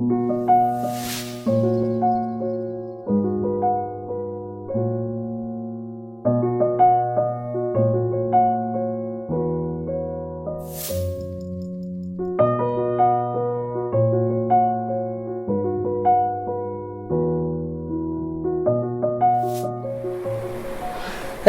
Hey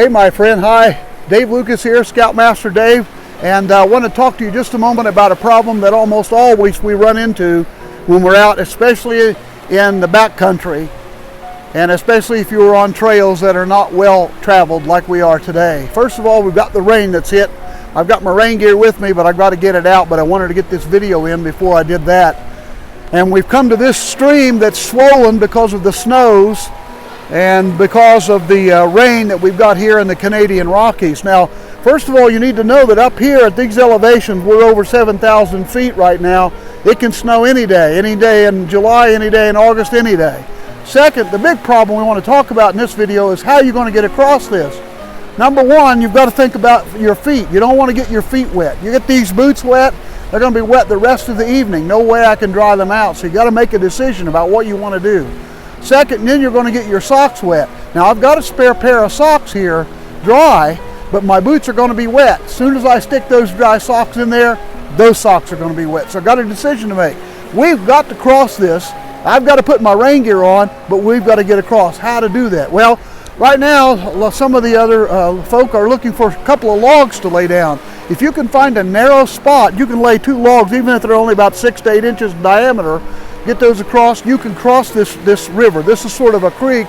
my friend, hi, Dave Lucas here, Scoutmaster Dave, and I want to talk to you just a moment about a problem that almost always we run into when we're out, especially in the backcountry, and especially if you're on trails that are not well traveled like we are today. First of all, we've got the rain that's hit. I've got my rain gear with me, but I've got to get it out, but I wanted to get this video in before I did that. And we've come to this stream that's swollen because of the snows and because of the rain that we've got here in the Canadian Rockies. Now, first of all, you need to know that up here at these elevations, we're over 7,000 feet right now. It can snow any day in July, any day in August, any day. Second, the big problem we want to talk about in this video is how you're going to get across this. Number one, you've got to think about your feet. You don't want to get your feet wet. You get these boots wet, they're going to be wet the rest of the evening. No way I can dry them out. So you got to make a decision about what you want to do. Second, then you're going to get your socks wet. Now I've got a spare pair of socks here, dry, but my boots are going to be wet. As soon as I stick those dry socks in there, those socks are going to be wet. So I've got a decision to make. We've got to cross this. I've got to put my rain gear on, but we've got to get across. How to do that? Well, right now, some of the other folk are looking for a couple of logs to lay down. If you can find a narrow spot, you can lay 2 logs, even if they're only about 6 to 8 inches in diameter. Get those across. You can cross this river. This is sort of a creek,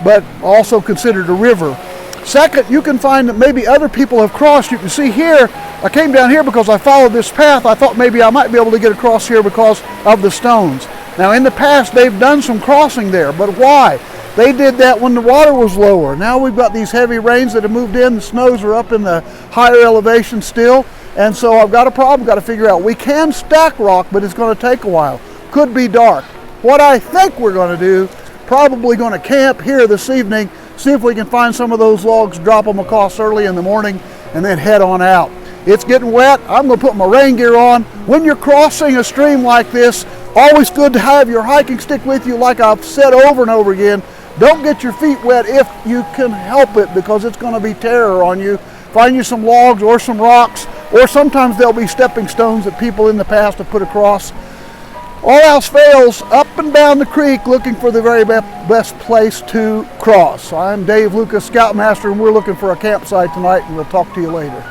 but also considered a river. Second, you can find that maybe other people have crossed. You can see here, I came down here because I followed this path. I thought maybe I might be able to get across here because of the stones. Now in the past, they've done some crossing there, but why? They did that when the water was lower. Now we've got these heavy rains that have moved in. The snows are up in the higher elevation still. And so I've got a problem, got to figure out. We can stack rock, but it's going to take a while. Could be dark. What I think we're going to do, probably going to camp here this evening, see if we can find some of those logs, drop them across early in the morning, and then head on out. It's getting wet. I'm going to put my rain gear on. When you're crossing a stream like this, always good to have your hiking stick with you, like I've said over and over again. Don't get your feet wet if you can help it, because it's going to be terror on you. Find you some logs or some rocks, or sometimes there'll be stepping stones that people in the past have put across. All else fails, up and down the creek looking for the very best place to cross. I'm Dave Lucas, Scoutmaster, and we're looking for a campsite tonight, and we'll talk to you later.